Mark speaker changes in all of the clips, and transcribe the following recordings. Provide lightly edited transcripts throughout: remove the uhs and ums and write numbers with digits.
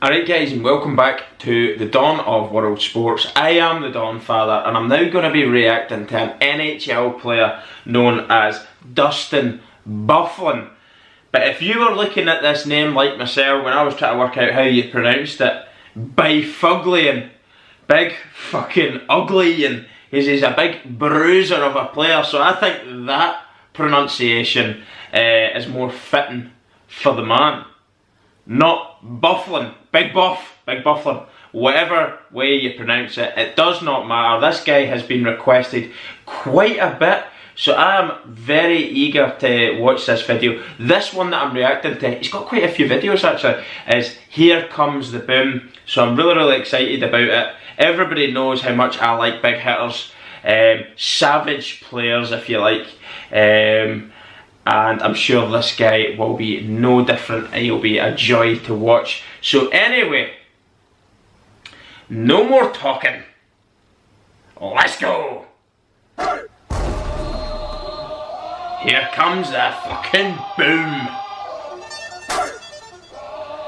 Speaker 1: Alright guys, and welcome back to the dawn of world sports. I am the Donfather, and I'm now going to be reacting to an NHL player known as Dustin Byfuglien. But if you were looking at this name like myself when I was trying to work out how you pronounced it, Byfuglien, big fucking ugly, and he's a big bruiser of a player, so I think that pronunciation is more fitting for the man. Not Byfuglien, big Byfuglien, whatever way you pronounce it, it does not matter. This guy has been requested quite a bit, so I am very eager to watch this video. This one that I'm reacting to, he's got quite a few videos actually, is Here Comes the Boom, so I'm really excited about it. Everybody knows how much I like big hitters, savage players if you like. And I'm sure this guy will be no different. He'll be a joy to watch. So anyway, no more talking. Let's go. Here comes the fucking boom.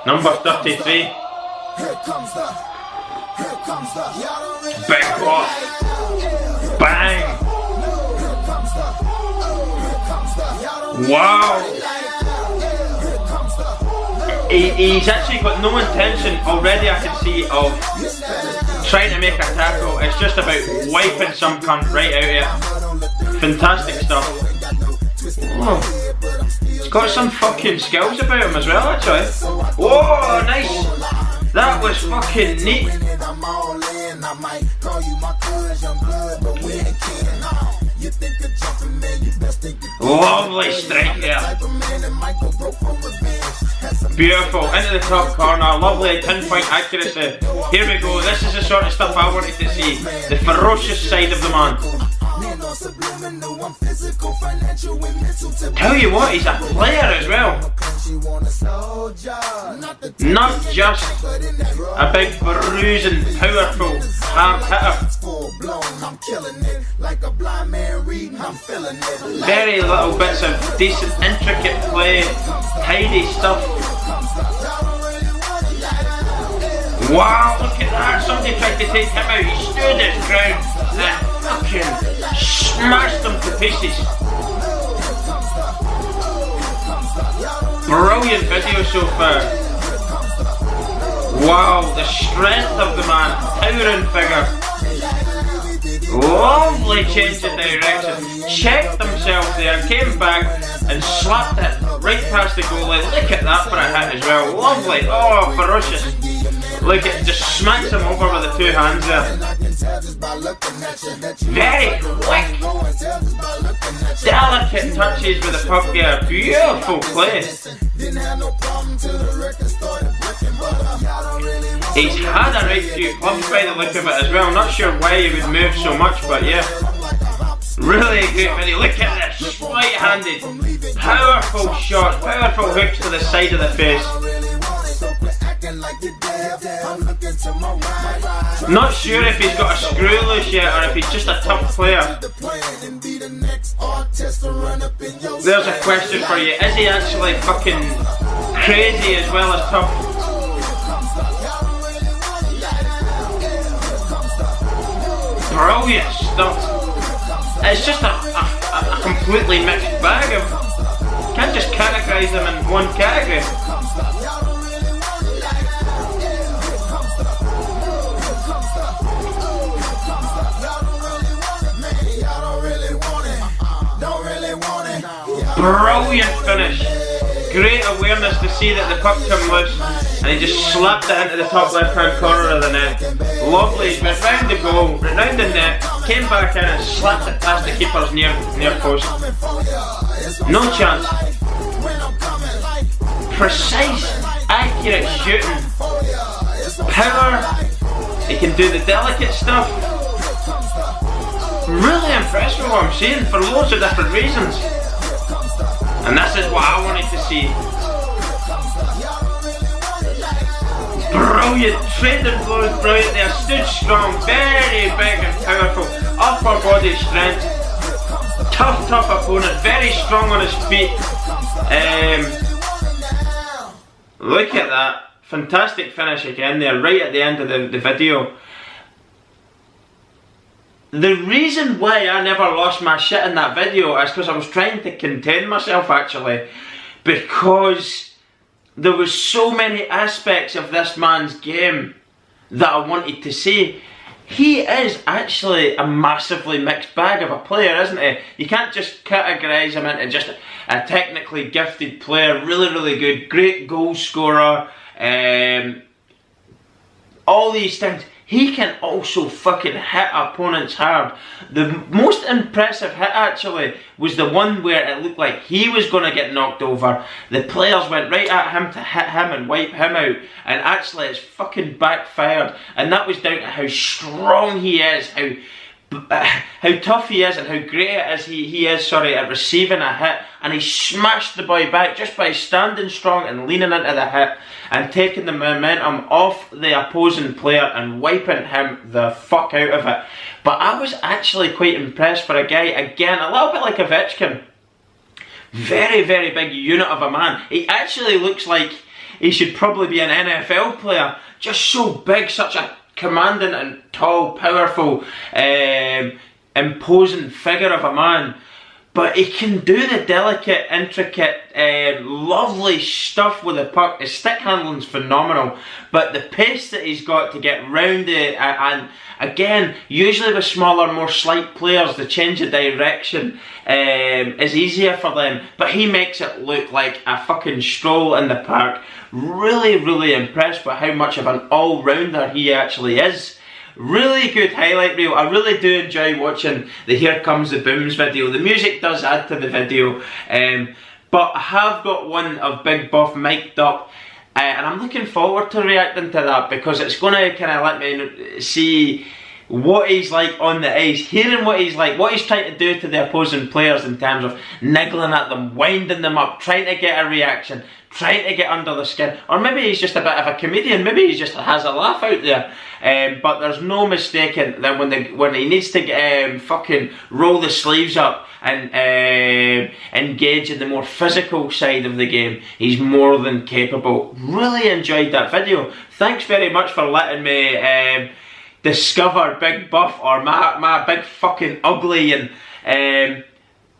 Speaker 1: Number 33. Big boss. Bang. Wow! He's actually got no intention already, I can see, of trying to make a tackle. It's just about wiping some cunt right out of it. Fantastic stuff. Oh, he's got some fucking skills about him as well, actually. Whoa, nice! That was fucking neat. Lovely strike there. Beautiful, into the top corner, lovely pinpoint accuracy. Here we go, this is the sort of stuff I wanted to see. The ferocious side of the man. Tell you what, he's a player as well. Not just a big bruising, powerful, hard hitter. Very little bits of decent, intricate play, tidy stuff. Wow, look at that, somebody tried to take him out, he stood his ground and fucking smashed him to pieces. Brilliant video so far. Wow, the strength of the man, towering figure. Lovely change of direction. Checked himself there, came back and slapped it right past the goalie. Look at that for a hit as well. Lovely. Oh, ferocious. Look at, just smacks him over with the two hands there. Very quick. Delicate touches with the puck there. Beautiful play. He's had a right few clubs by the look of it as well. Not sure why he would move so much, but yeah. Really a great video. Look at this. Right-handed. Powerful shot. Powerful hooks to the side of the face. Not sure if he's got a screw loose yet or if he's just a tough player. There's a question for you. Is he actually fucking crazy as well as tough? Brilliant stuff. It's just a completely mixed bag of... Can't just categorise them in one category. Brilliant finish. Great awareness to see that the puck come loose and he just slapped it into the top left hand corner of the net. Lovely, he went round the goal, round the net, came back in and slapped it past the keeper's near post. No chance. Precise, accurate shooting. Power. He can do the delicate stuff. Really impressed with what I'm seeing for loads of different reasons. And this is what I wanted to see. Brilliant, trained and blows brilliant there, stood strong, very big and powerful, upper body strength, tough opponent, very strong on his feet. Look at that, fantastic finish again there, right at the end of the video. The reason why I never lost my shit in that video is because I was trying to contain myself, actually, because there was so many aspects of this man's game that I wanted to see. He is actually a massively mixed bag of a player, isn't he? You can't just categorise him into just a technically gifted player, really good, great goal scorer, all these things. He can also fucking hit opponents hard. The most impressive hit, actually, was the one where it looked like he was going to get knocked over. The players went right at him to hit him and wipe him out, and actually it's fucking backfired. And that was down to how strong he is, how tough he is, and how great it is he is at receiving a hit. And he smashed the boy back just by standing strong and leaning into the hit and taking the momentum off the opposing player and wiping him the fuck out of it. But I was actually quite impressed for a guy, again, a little bit like Ovechkin. Very big unit of a man. He actually looks like he should probably be an NFL player. Just so big, such a commanding and tall, powerful, imposing figure of a man. But he can do the delicate, intricate, lovely stuff with the puck. His stick handling's phenomenal. But the pace that he's got to get round it, and again, usually with smaller, more slight players, the change of direction is easier for them. But he makes it look like a fucking stroll in the park. Really impressed by how much of an all-rounder he actually is. Really good highlight reel. I really do enjoy watching the Here Comes the Booms video. The music does add to the video, but I have got one of Big Buff mic'd up, and I'm looking forward to reacting to that, because it's going to kind of let me see what he's like on the ice, hearing what he's like, what he's trying to do to the opposing players in terms of niggling at them, winding them up, trying to get a reaction, trying to get under the skin. Or maybe he's just a bit of a comedian, maybe he just has a laugh out there. But there's no mistaking that when he needs to fucking roll the sleeves up and engage in the more physical side of the game, he's more than capable. Really enjoyed that video. Thanks very much for letting me discover Big Buff, or my big fucking ugly, and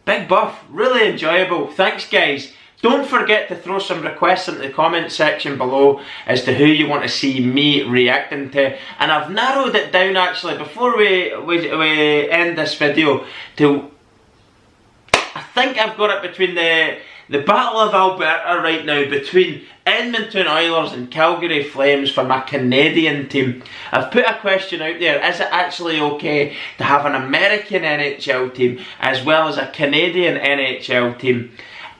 Speaker 1: Big Buff. Really enjoyable. Thanks, guys. Don't forget to throw some requests into the comment section below as to who you want to see me reacting to. And I've narrowed it down, actually, before we end this video, to, I think I've got it between the Battle of Alberta right now, between Edmonton Oilers and Calgary Flames for my Canadian team. I've put a question out there: is it actually okay to have an American NHL team as well as a Canadian NHL team?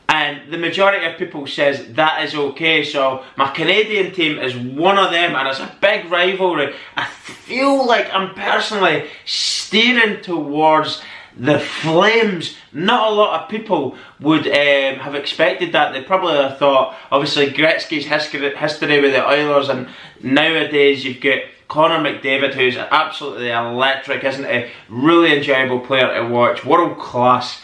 Speaker 1: And the majority of people says that is okay, so my Canadian team is one of them, and it's a big rivalry. I feel like I'm personally steering towards the Flames. Not a lot of people would have expected that. They probably have thought, obviously, Gretzky's history with the Oilers, and nowadays you've got Connor McDavid, who's absolutely electric, isn't he? Really enjoyable player to watch, world class.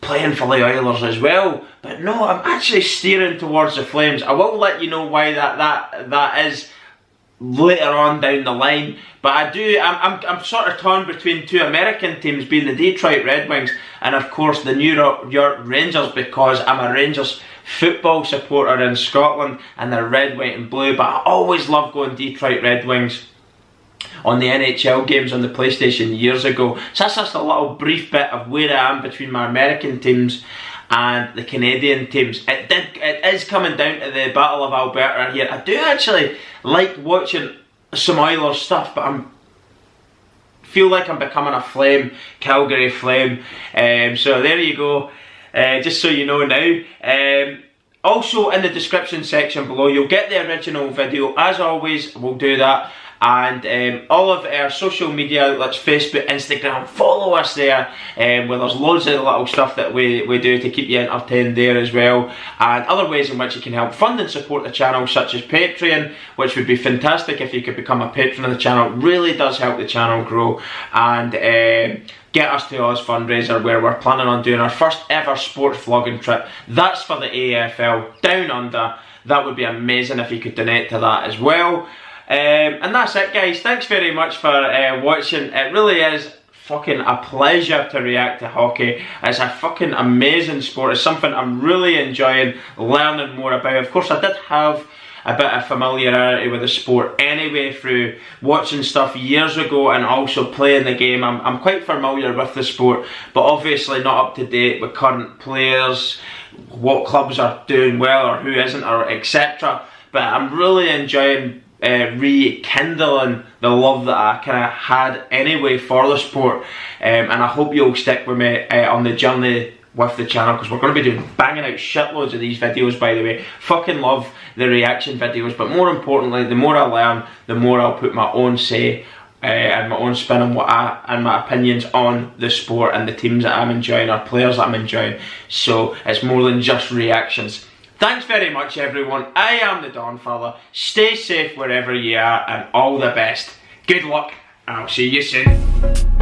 Speaker 1: Playing for the Oilers as well. But no, I'm actually steering towards the Flames. I will let you know why that is later on down the line. But I'm sort of torn between two American teams, being the Detroit Red Wings and of course the New York Rangers, because I'm a Rangers football supporter in Scotland and they're red, white and blue. But I always love going Detroit Red Wings on the NHL games on the PlayStation years ago. So that's just a little brief bit of where I am between my American teams and the Canadian teams. It is coming down to the Battle of Alberta here. I do actually like watching some Oilers stuff, but I feel like I'm becoming a Flame, Calgary Flame. So there you go, just so you know now. Also in the description section below you'll get the original video. As always, we'll do that. and all of our social media outlets, Facebook, Instagram, follow us there, where there's loads of little stuff that we do to keep you entertained there as well, and other ways in which you can help fund and support the channel, such as Patreon, which would be fantastic if you could become a patron of the channel. It really does help the channel grow, and get us to Oz fundraiser, where we're planning on doing our first ever sports vlogging trip. That's for the AFL Down Under. That would be amazing if you could donate to that as well. And that's it, guys. Thanks very much for watching. It really is fucking a pleasure to react to hockey. It's a fucking amazing sport. It's something I'm really enjoying learning more about. Of course, I did have a bit of familiarity with the sport anyway through watching stuff years ago and also playing the game. I'm quite familiar with the sport, but obviously not up to date with current players, what clubs are doing well or who isn't, or etc. But I'm really enjoying rekindling the love that I kind of had anyway for the sport, and I hope you'll stick with me on the journey with the channel, because we're going to be banging out shitloads of these videos, by the way. Fucking love the reaction videos, but more importantly, the more I learn, the more I'll put my own say and my own spin on and my opinions on the sport and the teams that I'm enjoying, or players that I'm enjoying. So it's more than just reactions. Thanks very much, everyone. I am the Donfather. Stay safe wherever you are, and all the best. Good luck, and I'll see you soon.